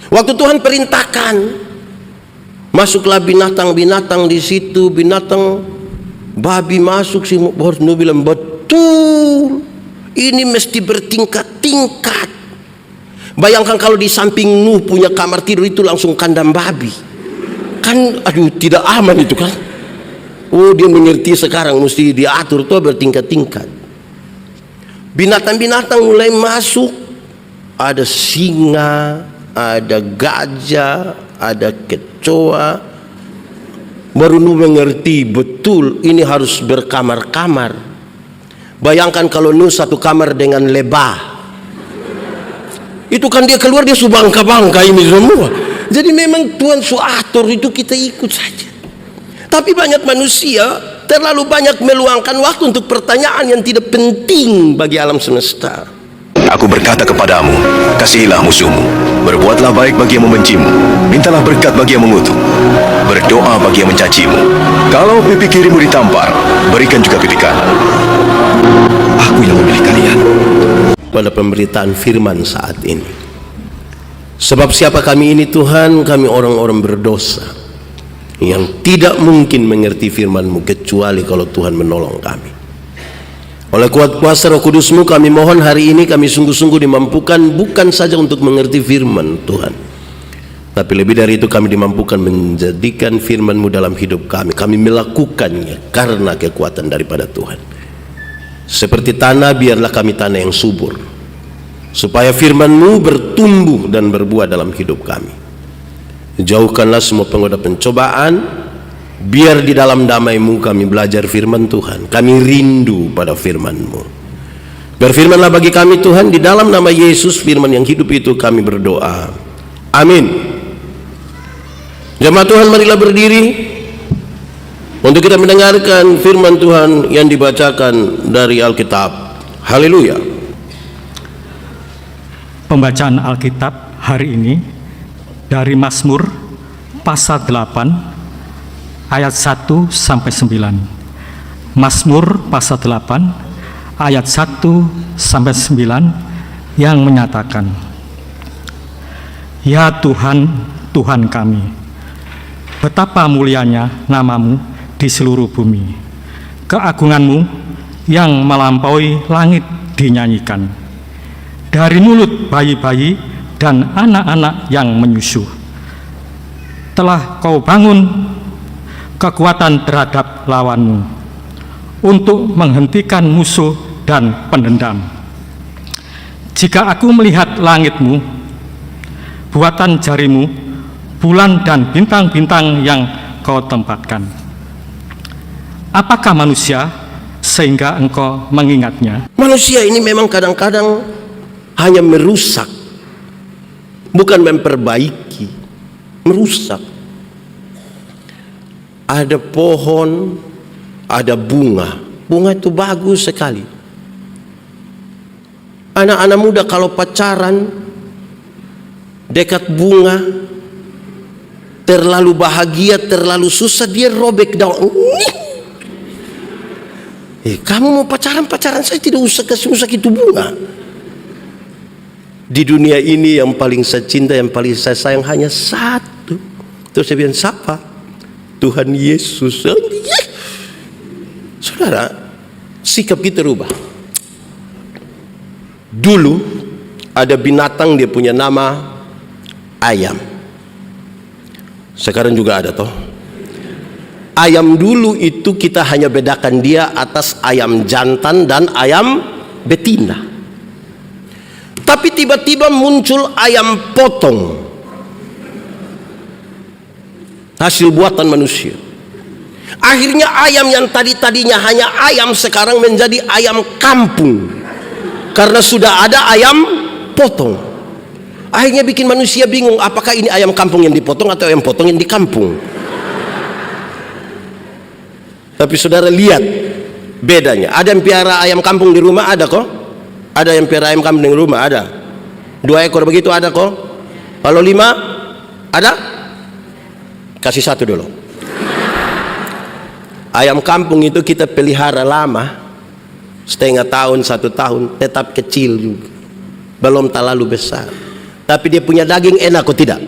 Waktu Tuhan perintahkan, masuklah binatang-binatang di situ, binatang babi masuk, si Nuh bilang, betul, ini mesti bertingkat-tingkat. Bayangkan kalau di samping Nuh punya kamar tidur itu langsung kandang babi, kan aduh tidak aman itu kan. Oh, dia mengerti sekarang mesti diatur tuh bertingkat-tingkat. Binatang-binatang mulai masuk, ada singa, ada gajah, ada kecoa. Baru Nuh mengerti betul ini harus berkamar-kamar. Bayangkan kalau Nuh satu kamar dengan lebah, itu kan dia keluar dia subangka-bangka ini semua. Jadi memang Tuhan suatur itu, kita ikut saja. Tapi banyak manusia terlalu banyak meluangkan waktu untuk pertanyaan yang tidak penting bagi alam semesta. Aku berkata kepadamu, kasihilah musuhmu, berbuatlah baik bagi yang membencimu, mintalah berkat bagi yang mengutuk, berdoa bagi yang mencacimu. Kalau pipi kirimu ditampar, berikan juga pipi kanan. Aku yang memilih kalian. Pada pemberitaan firman saat ini, sebab siapa kami ini Tuhan, kami orang-orang berdosa yang tidak mungkin mengerti firman-Mu kecuali kalau Tuhan menolong kami. Oleh kuat kuasa Roh Kudus-Mu kami mohon hari ini kami sungguh-sungguh dimampukan bukan saja untuk mengerti firman Tuhan, tapi lebih dari itu kami dimampukan menjadikan firman-Mu dalam hidup kami. Kami melakukannya karena kekuatan daripada Tuhan. Seperti tanah, biarlah kami tanah yang subur, supaya firman-Mu bertumbuh dan berbuah dalam hidup kami. Jauhkanlah semua penggoda pencobaan, biar di dalam damai-Mu kami belajar firman Tuhan. Kami rindu pada firman-Mu. Berfirmanlah bagi kami Tuhan, di dalam nama Yesus firman yang hidup itu kami berdoa. Amin. Jemaat Tuhan, marilah berdiri untuk kita mendengarkan firman Tuhan yang dibacakan dari Alkitab. Haleluya. Pembacaan Alkitab hari ini dari Mazmur pasal 8 ayat 1 sampai 9. Mazmur pasal 8 ayat 1 sampai 9 yang menyatakan, Ya Tuhan, Tuhan kami, betapa mulianya nama-Mu di seluruh bumi. Keagungan-Mu yang melampaui langit dinyanyikan. Dari mulut bayi-bayi dan anak-anak yang menyusu, telah Kau bangun kekuatan terhadap lawan-Mu untuk menghentikan musuh dan pendendam. Jika aku melihat langit-Mu, buatan jari-Mu, bulan dan bintang-bintang yang Kau tempatkan, apakah manusia sehingga Engkau mengingatnya? Manusia ini memang kadang-kadang hanya merusak, bukan memperbaiki, merusak. Ada pohon, ada bunga. Bunga itu bagus sekali. Anak-anak muda kalau pacaran dekat bunga, terlalu bahagia, terlalu susah, dia robek daun. Kamu mau pacaran saya tidak usah kasih itu bunga. Di dunia ini yang paling saya cinta, yang paling saya sayang hanya satu. Terus saya bilang, siapa? Tuhan Yesus. Saudara, sikap kita rubah. Dulu ada binatang, dia punya nama ayam. Sekarang juga ada toh. Ayam dulu itu kita hanya bedakan dia atas ayam jantan dan ayam betina. Tapi tiba-tiba muncul ayam potong, hasil buatan manusia. Akhirnya ayam yang tadinya hanya ayam sekarang menjadi ayam kampung, karena sudah ada ayam potong. Akhirnya bikin manusia bingung, apakah ini ayam kampung yang dipotong atau ayam potong yang di kampung. Tapi saudara lihat bedanya. Ada yang piara ayam kampung di rumah, ada kok. Ada yang piara ayam kampung di rumah, ada. 2 ekor begitu ada kok. Kalau 5 ada, kasih 1 dulu. Ayam kampung itu kita pelihara lama, setengah tahun, 1 tahun, tetap kecil juga, belum terlalu besar. Tapi dia punya daging enak atau tidak?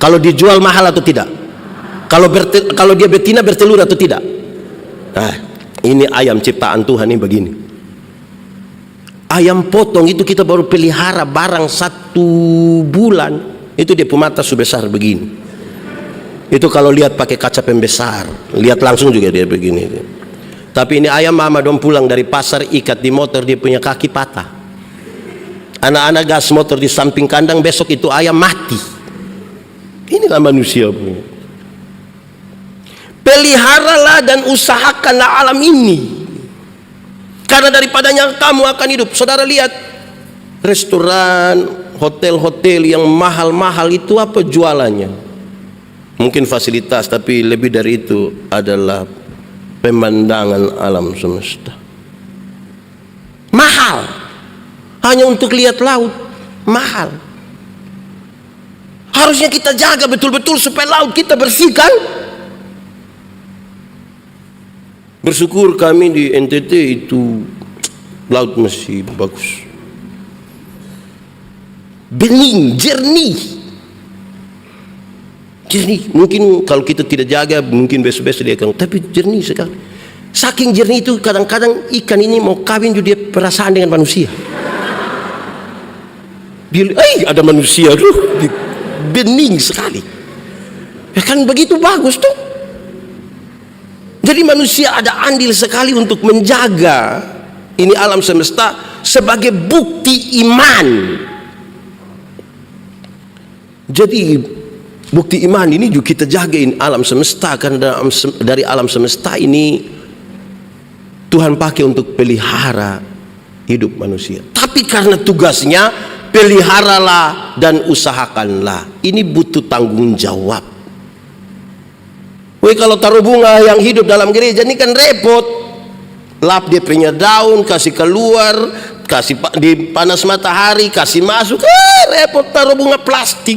Kalau dijual mahal atau tidak? Kalau dia betina bertelur atau tidak? Nah, ini ayam ciptaan Tuhan ini begini. Ayam potong itu kita baru pelihara barang 1 bulan, itu dia mata sebesar begini. Itu kalau lihat pakai kaca pembesar, lihat langsung juga dia begini. Tapi ini ayam mama dong pulang dari pasar, ikat di motor, dia punya kaki patah. Anak-anak gas motor di samping kandang, besok itu ayam mati. Inilah manusia. Peliharalah dan usahakanlah alam ini, karena daripadanya kamu akan hidup. Saudara lihat restoran, hotel-hotel yang mahal-mahal itu apa jualannya? Mungkin fasilitas, tapi lebih dari itu adalah pemandangan alam semesta. Mahal, hanya untuk lihat laut, mahal. Harusnya kita jaga betul-betul supaya laut kita bersih, kan? Bersyukur kami di NTT itu laut masih bagus, bening, jernih. Mungkin kalau kita tidak jaga, mungkin besok-besok dia akan, tapi jernih sekali. Saking jernih itu kadang-kadang ikan ini mau kawin juga dia perasaan dengan manusia. Dia, ada manusia, bening sekali. Ya kan begitu bagus tuh. Jadi manusia ada andil sekali untuk menjaga ini alam semesta sebagai bukti iman. Jadi bukti iman ini juga kita jagain alam semesta, karena dari alam semesta ini Tuhan pakai untuk pelihara hidup manusia. Tapi karena tugasnya peliharalah dan usahakanlah, ini butuh tanggung jawab. Kalau taruh bunga yang hidup dalam gereja ini kan repot. Lap dia punya daun, kasih keluar, kasih di panas matahari, kasih masuk, repot. Taruh bunga plastik.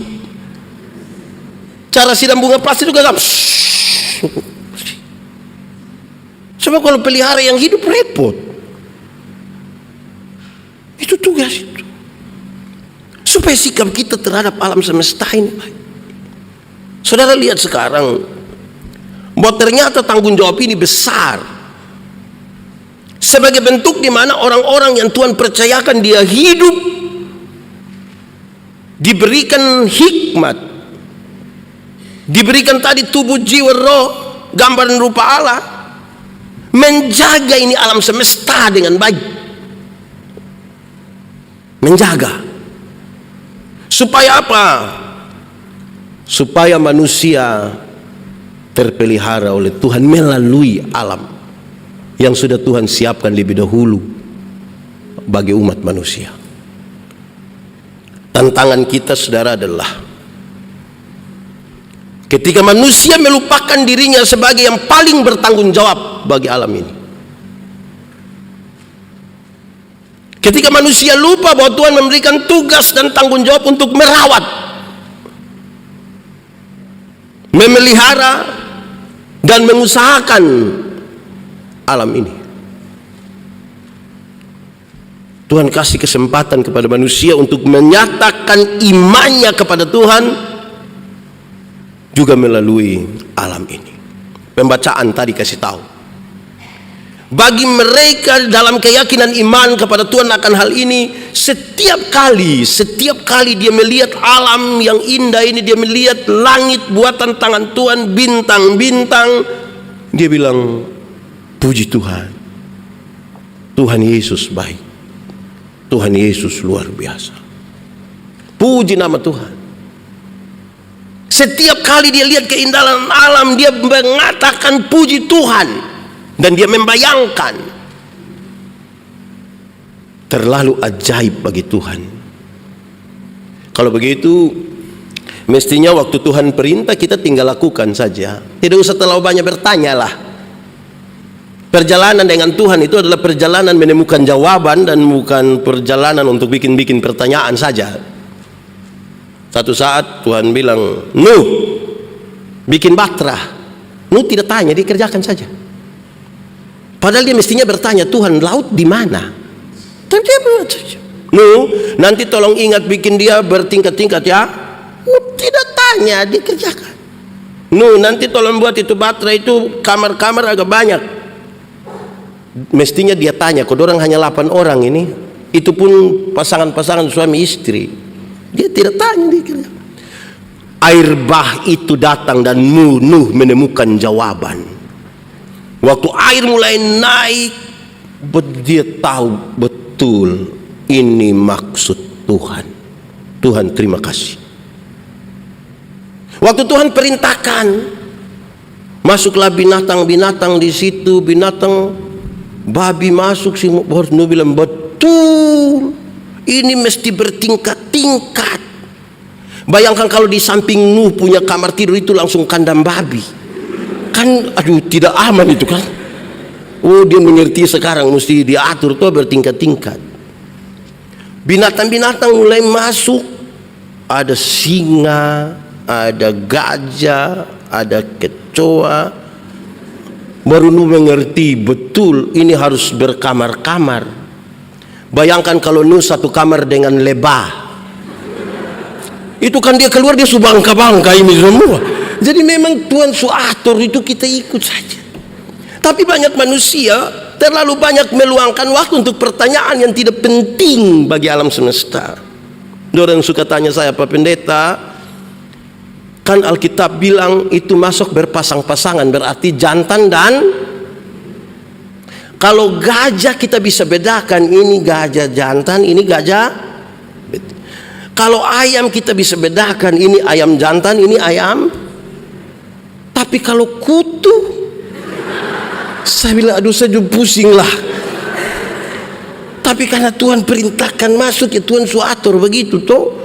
Cara siram bunga plastik juga kan. Sebab kalau pelihara yang hidup repot. Itu tugas itu. Supaya sikap kita terhadap alam semesta ini baik. Saudara lihat sekarang, bahwa ternyata tanggung jawab ini besar, sebagai bentuk di mana orang-orang yang Tuhan percayakan dia hidup, diberikan hikmat, diberikan tadi tubuh, jiwa, roh, gambaran rupa Allah, menjaga ini alam semesta dengan baik, menjaga supaya apa? Supaya manusia terpelihara oleh Tuhan melalui alam yang sudah Tuhan siapkan lebih dahulu bagi umat manusia. Tantangan kita, saudara, adalah ketika manusia melupakan dirinya sebagai yang paling bertanggung jawab bagi alam ini. Ketika manusia lupa bahwa Tuhan memberikan tugas dan tanggung jawab untuk merawat, memelihara, dan mengusahakan alam ini. Tuhan kasih kesempatan kepada manusia untuk menyatakan imannya kepada Tuhan juga melalui alam ini. Pembacaan tadi kasih tahu, bagi mereka dalam keyakinan iman kepada Tuhan akan hal ini, setiap kali dia melihat alam yang indah ini, dia melihat langit buatan tangan Tuhan, bintang-bintang, dia bilang, puji Tuhan, Tuhan Yesus baik, Tuhan Yesus luar biasa, puji nama Tuhan. Setiap kali dia lihat keindahan alam, dia mengatakan puji Tuhan. Dan dia membayangkan, terlalu ajaib bagi Tuhan. Kalau begitu, mestinya waktu Tuhan perintah kita tinggal lakukan saja. Tidak usah terlalu banyak bertanya lah. Perjalanan dengan Tuhan itu adalah perjalanan menemukan jawaban dan bukan perjalanan untuk bikin-bikin pertanyaan saja. Satu saat Tuhan bilang, Nuh, bikin bahtera. Nuh tidak tanya, dikerjakan saja. Padahal dia mestinya bertanya, Tuhan, laut di mana? Tapi dia Nanti tolong ingat bikin dia bertingkat-tingkat ya. Tidak tanya, dia kerjakan. Nanti tolong buat itu baterai itu kamar-kamar agak banyak. Mestinya dia tanya, kok orang hanya 8 orang ini. Itu pun pasangan-pasangan suami istri. Dia tidak tanya, dia kerjakan. Air bah itu datang dan Nuh menemukan jawaban. Waktu air mulai naik, dia tahu betul ini maksud Tuhan. Tuhan terima kasih. Waktu Tuhan perintahkan, masuklah binatang-binatang di situ, binatang babi masuk, si Nuh bilang betul, ini mesti bertingkat-tingkat. Bayangkan kalau di samping Nuh punya kamar tidur itu langsung kandang babi, kan aduh tidak aman itu kan. Dia mengerti sekarang mesti diatur tuh bertingkat-tingkat. Binatang-binatang mulai masuk, ada singa, ada gajah, ada kecoa. Baru Nuh mengerti betul ini harus berkamar-kamar. Bayangkan kalau Nuh satu kamar dengan lebah, itu kan dia keluar dia subangka-bangka ini semua. Jadi memang Tuhan suatur itu kita ikut saja. Tapi banyak manusia terlalu banyak meluangkan waktu untuk pertanyaan yang tidak penting bagi alam semesta. Orang suka tanya saya, Pak Pendeta, kan Alkitab bilang itu masuk berpasang-pasangan, berarti jantan dan kalau gajah kita bisa bedakan ini gajah jantan, ini gajah. Kalau ayam kita bisa bedakan ini ayam jantan, ini ayam. Tapi kalau kutu, saya bilang aduh saya juga pusing lah. Tapi karena Tuhan perintahkan masuk ya Tuhan suatur begitu toh.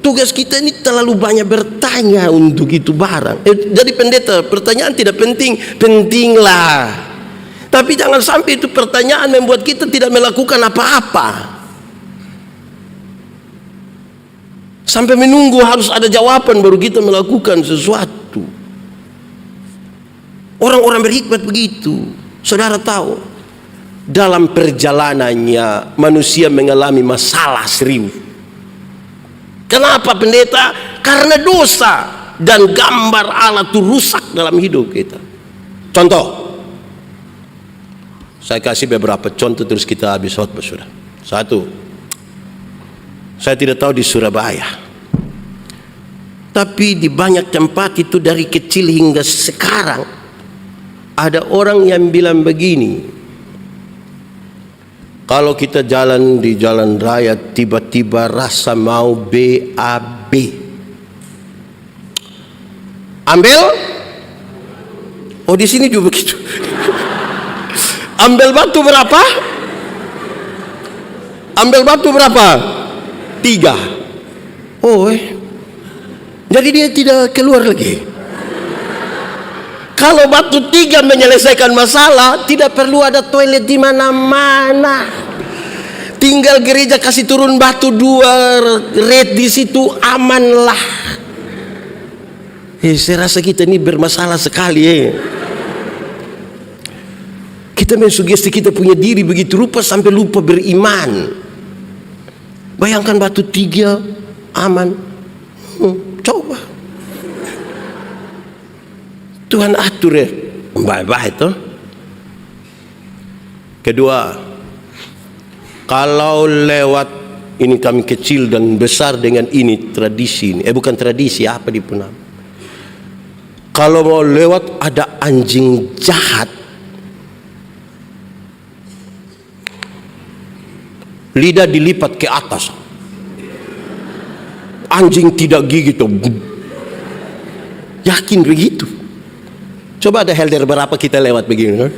Tugas kita ini terlalu banyak bertanya untuk itu barang. Jadi pendeta, pertanyaan tidak penting, pentinglah. Tapi jangan sampai itu pertanyaan membuat kita tidak melakukan apa-apa. Sampai menunggu harus ada jawaban baru kita melakukan sesuatu. Orang-orang berhikmat begitu. Saudara tahu, dalam perjalanannya manusia mengalami masalah serius. Kenapa pendeta? Karena dosa dan gambar Allah itu rusak dalam hidup kita. Contoh, saya kasih beberapa contoh terus kita habis khotbah sudah. Satu, saya tidak tahu di Surabaya, tapi di banyak tempat itu dari kecil hingga sekarang ada orang yang bilang begini, kalau kita jalan di jalan raya tiba-tiba rasa mau BAB, ambil, oh di sini juga begitu. Ambil batu berapa? Ambil batu berapa? 3. Oh, jadi dia tidak keluar lagi. Kalau batu 3 menyelesaikan masalah, tidak perlu ada toilet di mana-mana. Tinggal gereja kasih turun batu 2 red di situ, amanlah. Saya rasa kita ini bermasalah sekali. Kita mensugesti kita punya diri begitu rupa sampai lupa beriman. Bayangkan batu 3 aman. Coba. Tuhan atur ya. Baik-baik toh. Kedua, kalau lewat ini kami kecil dan besar dengan ini tradisi ini. Bukan tradisi, apa di Punam. Kalau mau lewat ada anjing jahat, lidah dilipat ke atas. Anjing tidak gigit tuh. Yakin begitu? Coba ada helder berapa kita lewat begini kan?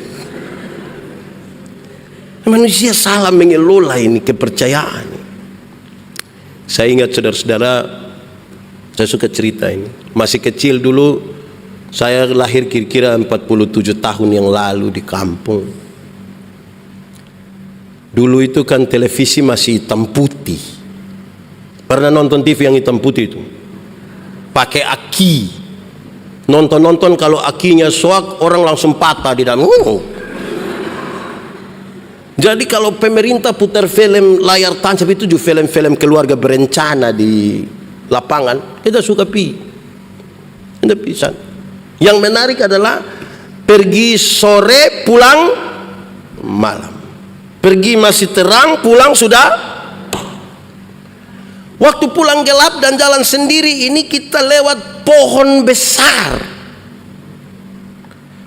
Manusia salah mengelola ini kepercayaan. Saya ingat saudara-saudara, saya suka cerita ini. Masih kecil dulu, saya lahir kira-kira 47 tahun yang lalu di kampung. Dulu itu kan televisi masih hitam putih. Pernah nonton TV yang hitam putih itu? Pakai aki. Nonton-nonton kalau akinya soak orang langsung patah di dalam. Jadi kalau pemerintah putar film layar tancap itu juga film-film keluarga berencana di lapangan, kita suka kita pisah. Yang menarik adalah pergi sore pulang malam, pergi masih terang pulang sudah. Waktu pulang gelap dan jalan sendiri ini kita lewat pohon besar.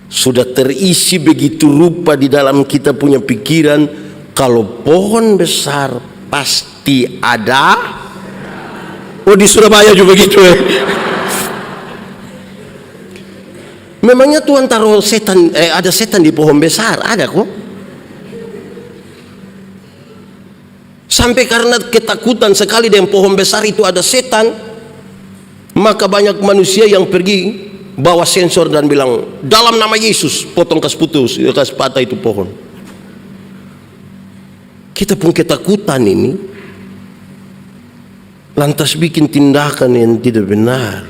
Sudah terisi begitu rupa di dalam kita punya pikiran, kalau pohon besar pasti ada. Oh, di Surabaya juga begitu ya. Memangnya Tuhan taruh setan, ada setan di pohon besar? Ada kok. Sampai karena ketakutan sekali dengan pohon besar itu ada setan, maka banyak manusia yang pergi bawa sensor dan bilang, dalam nama Yesus, potong kas putus, kas patah itu pohon. Kita pun ketakutan ini, lantas bikin tindakan yang tidak benar.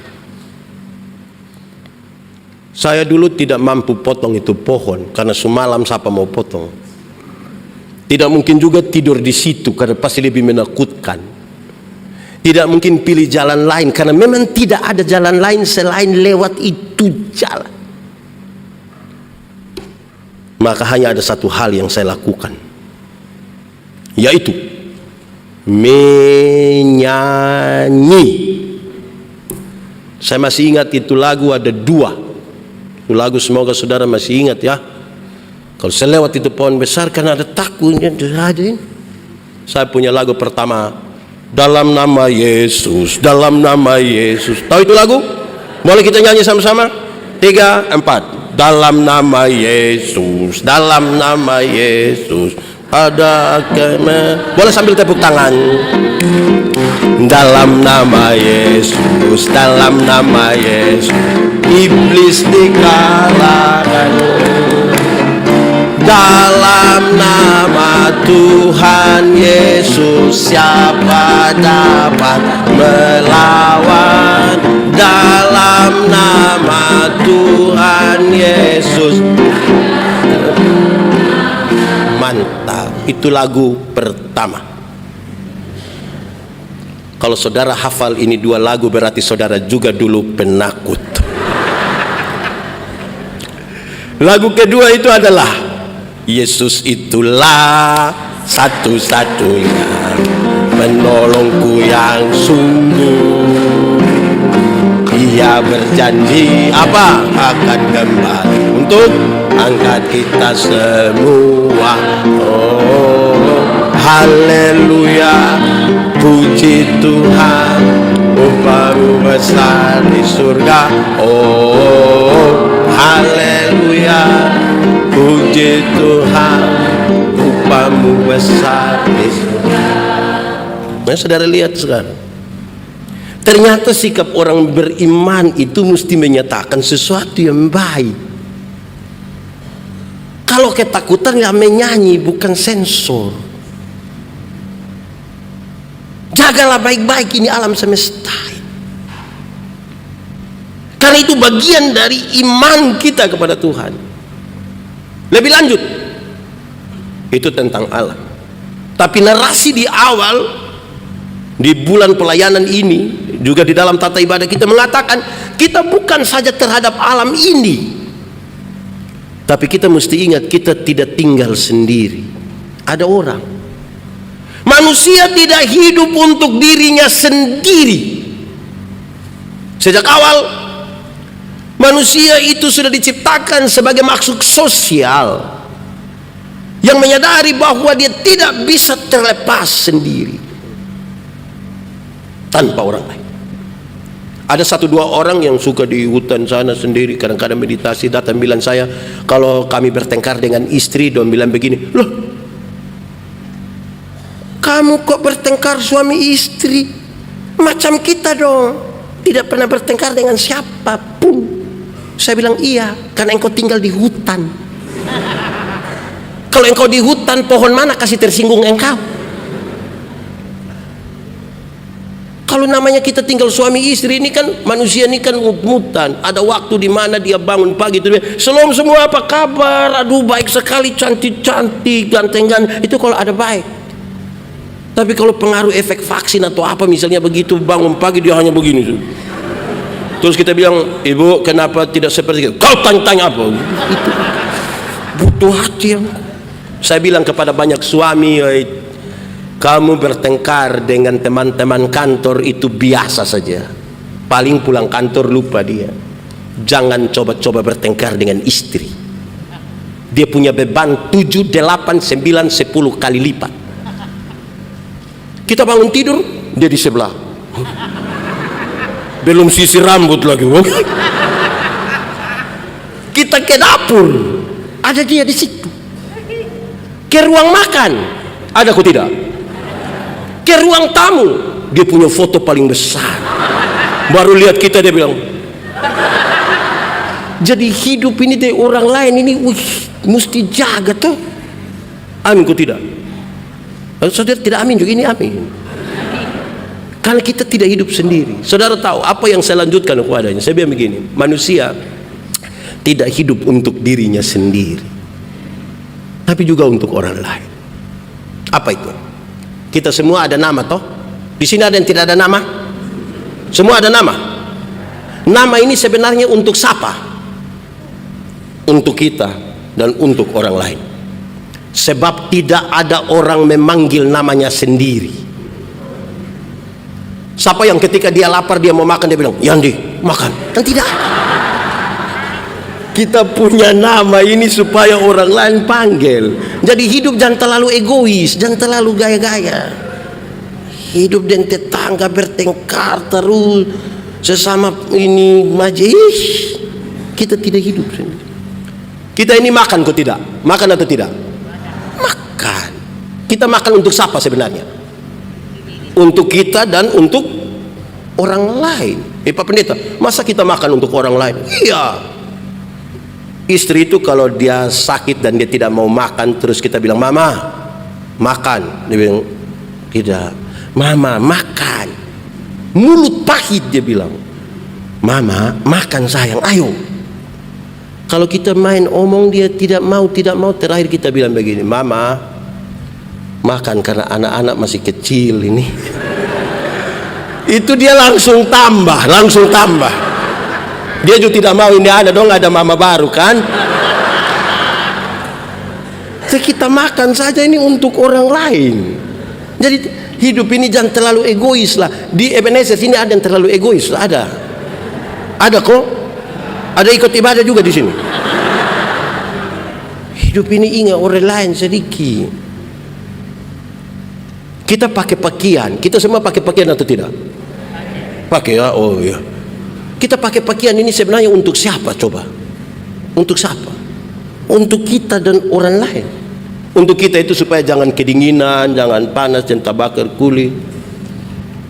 Saya dulu tidak mampu potong itu pohon, karena semalam siapa mau potong. Tidak mungkin juga tidur di situ, karena pasti lebih menakutkan. Tidak mungkin pilih jalan lain, karena memang tidak ada jalan lain selain lewat itu jalan. Maka hanya ada satu hal yang saya lakukan, yaitu menyanyi. Saya masih ingat itu lagu, ada 2. Itu lagu semoga saudara masih ingat ya. Kalau saya lewat itu pohon besar, karena ada takutnya. Saya punya lagu pertama, dalam nama Yesus, dalam nama Yesus. Tahu itu lagu? Boleh kita nyanyi sama-sama? 3, 4. Dalam nama Yesus, dalam nama Yesus ada boleh sambil tepuk tangan. Dalam nama Yesus, dalam nama Yesus, iblis dikalahkan. Dalam nama Tuhan Yesus, siapa dapat melawan? Dalam nama Tuhan Yesus. Mantap, itu lagu pertama. Kalau saudara hafal ini 2 lagu, berarti saudara juga dulu penakut. Lagu kedua itu adalah Yesus itulah satu-satunya penolongku yang sungguh. Ia berjanji apa? Akan kembali untuk angkat kita semua. Oh, haleluya, puji Tuhan, upamu besar di surga. Oh, haleluya, puji Tuhan, upamu besar di surga. Nah, saudara lihat sekarang, ternyata sikap orang beriman itu mesti menyatakan sesuatu yang baik. Kalau ketakutan ya menyanyi, bukan sensor. Jagalah baik-baik ini alam semesta. Karena itu bagian dari iman kita kepada Tuhan. Lebih lanjut, itu tentang alam. Tapi narasi di awal, di bulan pelayanan ini, juga di dalam tata ibadah kita mengatakan, kita bukan saja terhadap alam ini, tapi kita mesti ingat kita tidak tinggal sendiri. Ada orang. Manusia tidak hidup untuk dirinya sendiri. Sejak awal, manusia itu sudah diciptakan sebagai makhluk sosial yang menyadari bahwa dia tidak bisa terlepas sendiri tanpa orang lain. Ada 1-2 orang yang suka di hutan sana sendiri, kadang-kadang meditasi, datang bilang saya, kalau kami bertengkar dengan istri, don bilang begini, loh, kamu kok bertengkar suami istri? Macam kita dong, tidak pernah bertengkar dengan siapapun. Saya bilang iya, karena engkau tinggal di hutan. Kalau engkau di hutan, pohon mana kasih tersinggung engkau? Kalau Kalau namanya kita tinggal suami istri ini kan, manusia ini kan mut-mutan. Ada waktu di mana dia bangun pagi itu dia, "Shalom semua, apa kabar? Aduh baik sekali, cantik-cantik, ganteng-ganteng." Itu kalau ada baik. Tapi kalau pengaruh efek vaksin atau apa misalnya begitu, bangun pagi dia hanya begini. Terus kita bilang, "Ibu kenapa tidak seperti itu?" "Kau tanya apa?" Itu butuh hati yang. Saya bilang kepada banyak suami, kamu bertengkar dengan teman-teman kantor itu biasa saja. Paling pulang kantor lupa dia. Jangan coba-coba bertengkar dengan istri. Dia punya beban 7, 8, 9, 10 kali lipat. Kita bangun tidur, dia di sebelah. Belum sisir rambut lagi. Kita ke dapur, ada dia di situ. Ke ruang makan, ada kok tidak? Ke ruang tamu, dia punya foto paling besar. Baru lihat kita dia bilang. Jadi hidup ini dari orang lain ini, mesti jaga tuh. Amin kok tidak? Saudara tidak amin juga, ini amin. Karena kita tidak hidup sendiri. Saudara tahu apa yang saya lanjutkan kepadanya? Saya bilang begini, manusia tidak hidup untuk dirinya sendiri, tapi juga untuk orang lain. Apa itu? Kita semua ada nama toh? Di sini ada yang tidak ada nama? Semua ada nama. Nama ini sebenarnya untuk siapa? Untuk kita dan untuk orang lain. Sebab tidak ada orang memanggil namanya sendiri. Siapa yang ketika dia lapar dia mau makan dia bilang, "Yandi, makan." Kan tidak ada. Kita punya nama ini supaya orang lain panggil. Jadi hidup jangan terlalu egois, jangan terlalu gaya-gaya. Hidup dan tetangga bertengkar terus, sesama ini majlis. Kita tidak hidup sendiri. Kita ini makan kok tidak? Makan atau tidak? Makan. Kita makan untuk siapa sebenarnya? Untuk kita dan untuk orang lain. Pak Pendeta, masa kita makan untuk orang lain? Iya. Istri itu kalau dia sakit dan dia tidak mau makan, terus kita bilang, "Mama, makan." Dia bilang, "Tidak." "Mama, makan." Mulut pahit dia bilang, "Mama, makan sayang, ayo." Kalau kita main omong dia tidak mau, terakhir kita bilang begini, "Mama, makan karena anak-anak masih kecil ini." Itu dia langsung tambah. Dia juga tidak mau, ini ada dong, ada mama baru kan. Jadi kita makan saja ini untuk orang lain. Jadi hidup ini jangan terlalu egois lah. Di Ebenezer sini ada yang terlalu egois, ada kok. Ada ikut ibadah juga di sini. Hidup ini ingat orang lain sedikit. Kita pakai pakaian, kita semua pakai pakaian atau tidak? Pakai ya, oh ya. Kita pakai pakaian ini sebenarnya untuk siapa coba? Untuk siapa? Untuk kita dan orang lain. Untuk kita itu supaya jangan kedinginan, jangan panas, jangan terbakar kulit.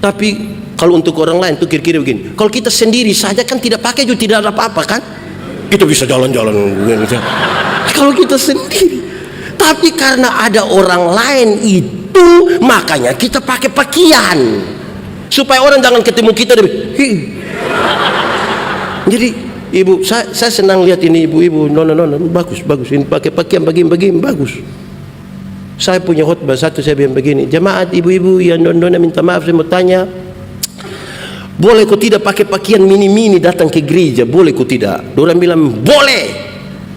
Tapi kalau untuk orang lain tuh kira-kira begini. Kalau kita sendiri saja kan tidak pakai juga tidak ada apa-apa kan? Kita bisa jalan-jalan. Kalau kita sendiri. Tapi karena ada orang lain itu, makanya kita pakai pakaian. Supaya orang jangan ketemu kita. Jadi ibu, saya senang lihat ini ibu-ibu, nona, bagus. Ini pakai pakaian begini, bagus. Saya punya khotbah satu, saya bilang begini, "Jemaat ibu-ibu yang nona minta maaf, saya mau tanya, boleh kok tidak pakai pakaian mini-mini datang ke gereja? Boleh kok tidak?" Orang bilang, "Boleh."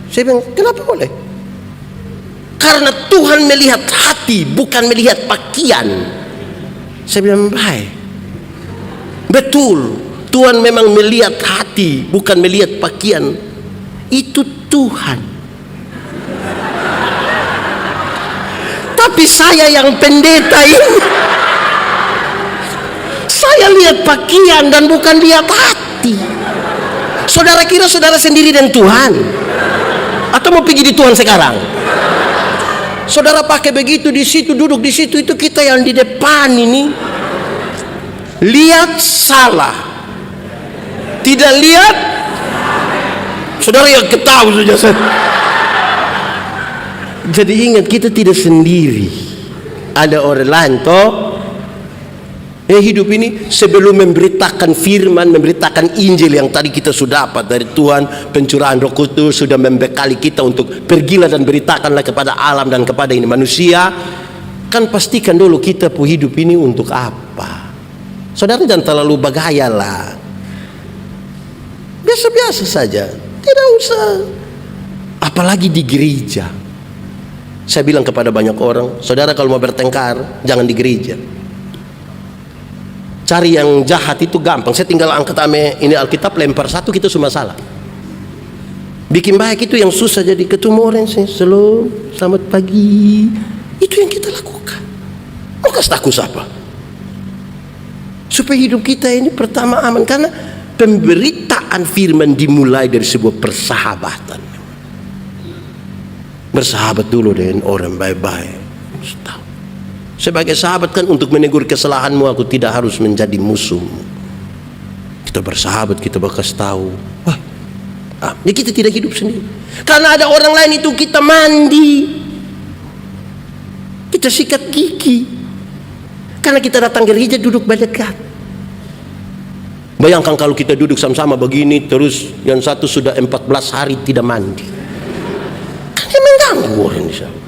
Saya bilang, "Kenapa boleh?" Karena Tuhan melihat hati, bukan melihat pakaian. Saya bilang, "Baik. Betul. Tuhan memang melihat hati, bukan melihat pakaian. Itu Tuhan. Tapi saya yang pendeta ini, saya lihat pakaian dan bukan lihat hati. Saudara kira saudara sendiri dan Tuhan? Atau mau pergi di Tuhan sekarang? Saudara pakai begitu di situ, duduk di situ, itu kita yang di depan ini. Lihat salah. Tidak lihat, saudara yang ketahui saja. Jadi ingat, kita tidak sendiri. Ada orang lain toh. Hidup ini sebelum memberitakan firman, memberitakan Injil yang tadi kita sudah dapat dari Tuhan, pencurahan Roh Kudus sudah membekali kita untuk pergilah dan beritakanlah kepada alam dan kepada ini manusia. Kan pastikan dulu kita hidup ini untuk apa. Saudara jangan terlalu bergaya lah. Biasa-biasa saja, tidak usah. Apalagi di gereja. Saya bilang kepada banyak orang, saudara kalau mau bertengkar jangan di gereja. Cari yang jahat itu gampang. Saya tinggal angkat ini Alkitab, lempar satu, kita semua salah. Bikin baik itu yang susah. Jadi ketemu orang selalu selamat pagi, itu yang kita lakukan. Mau kasih takut apa? Supaya hidup kita ini pertama aman. Karena pemberitaan firman dimulai dari sebuah persahabatan. Bersahabat dulu dengan orang baik-baik. Sebagai sahabat kan untuk menegur kesalahanmu, aku tidak harus menjadi musuhmu. Kita bersahabat, kita bakas tahu. Wah, ini kita tidak hidup sendiri. Karena ada orang lain itu kita mandi, kita sikat gigi. Karena kita datang ke gereja duduk berdekat. Bayangkan kalau kita duduk sama-sama begini, terus yang satu sudah 14 hari tidak mandi. Kan dia mengganggu orang di sana.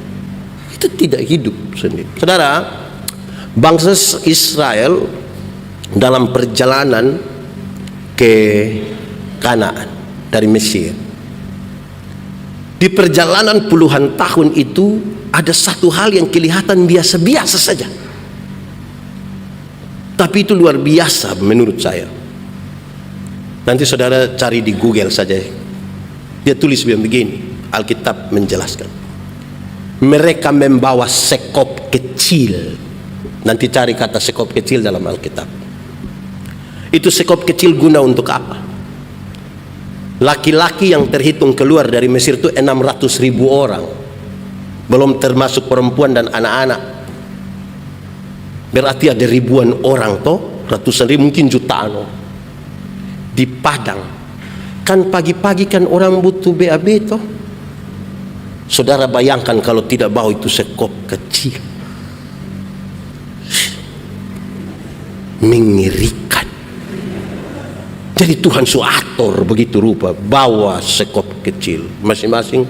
Itu tidak hidup sendiri. Saudara, bangsa Israel dalam perjalanan ke Kanaan dari Mesir, di perjalanan puluhan tahun itu ada satu hal yang kelihatan biasa-biasa saja, tapi itu luar biasa menurut saya. Nanti saudara cari di Google saja, dia tulis begini, Alkitab menjelaskan. Mereka membawa sekop kecil. Nanti cari kata sekop kecil dalam Alkitab. Itu sekop kecil guna untuk apa? Laki-laki yang terhitung keluar dari Mesir itu 600.000 orang, belum termasuk perempuan dan anak-anak. Berarti ada ribuan orang toh, ratusan ribu, mungkin jutaan di padang. Kan pagi-pagi kan orang butuh BAB toh. Saudara bayangkan kalau tidak bawa itu sekop kecil. Mengerikan. Jadi Tuhan suator begitu rupa, bawa sekop kecil masing-masing.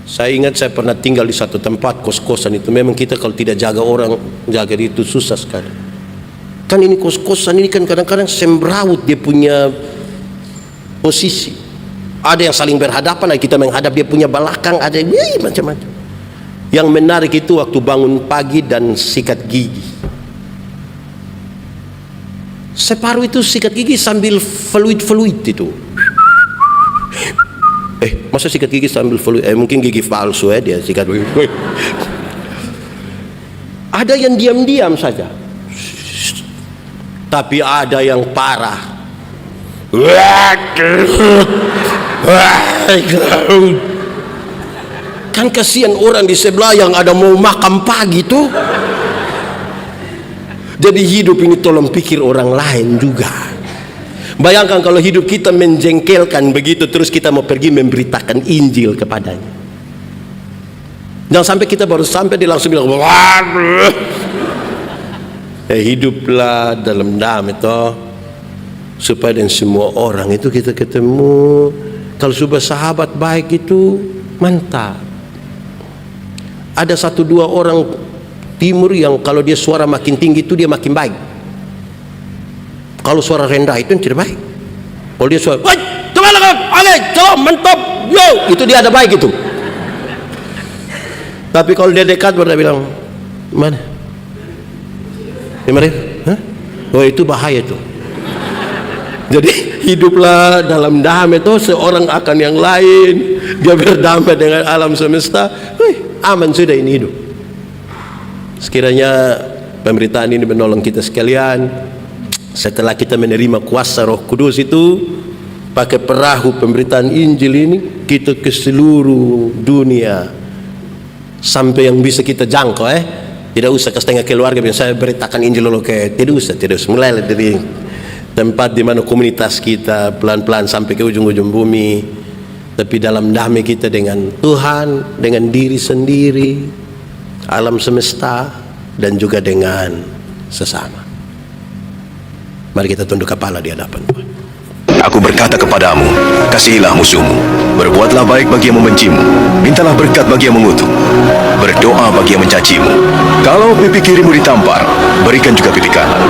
Saya ingat saya pernah tinggal di satu tempat kos-kosan itu, memang kita kalau tidak jaga orang, jaga itu susah sekali. Kan ini kos-kosan ini kan kadang-kadang sembraut dia punya posisi. Ada yang saling berhadapan, kita menghadap dia punya belakang, ada yang macam-macam. Yang menarik itu waktu bangun pagi dan sikat gigi. Separuh itu sikat gigi sambil fluid itu. Masa sikat gigi sambil fluid? Mungkin gigi palsu dia sikat gigi. Ada yang diam-diam saja. Tapi ada yang parah. Kan kasihan orang di sebelah yang ada mau makan pagi tuh. Jadi hidup ini tolong pikir orang lain juga. Bayangkan kalau hidup kita menjengkelkan begitu, terus kita mau pergi memberitakan Injil kepadanya. Jangan sampai kita baru sampai dia langsung bilang hiduplah dalam damai toh, supaya dan semua orang itu kita ketemu. Kalau sudah sahabat baik itu mantap. Ada 1-2 orang timur yang kalau dia suara makin tinggi itu dia makin baik. Kalau suara rendah itu tidak baik. Kalau dia suara, "Woi, coba lakukan, oke, coba mantap, yo," itu dia ada baik itu. Tapi kalau dia dekat baru dia bilang, "Mana? Gimana? Hah? Oh itu bahaya tuh." Jadi hiduplah dalam damai itu, seorang akan yang lain, dia berdamai dengan alam semesta. Aman sudah ini hidup. Sekiranya pemberitaan ini menolong kita sekalian. Setelah kita menerima kuasa Roh Kudus itu, pakai perahu pemberitaan Injil ini, kita ke seluruh dunia sampai yang bisa kita jangkau. Tidak usah ke setengah keluarga biar saya beritakan Injil dulu tidak usah. Mulai dari tempat di mana komunitas kita, pelan-pelan sampai ke ujung-ujung bumi, tapi dalam damai kita dengan Tuhan, dengan diri sendiri, alam semesta. dan juga dengan sesama. Mari kita tunduk kepala di hadapan Tuhan. Aku berkata kepadamu, kasihilah musuhmu, berbuatlah baik bagi yang membencimu, mintalah berkat bagi yang mengutuk, berdoa bagi yang mencacimu. Kalau pipi kirimu ditampar, berikan juga pipi kanan.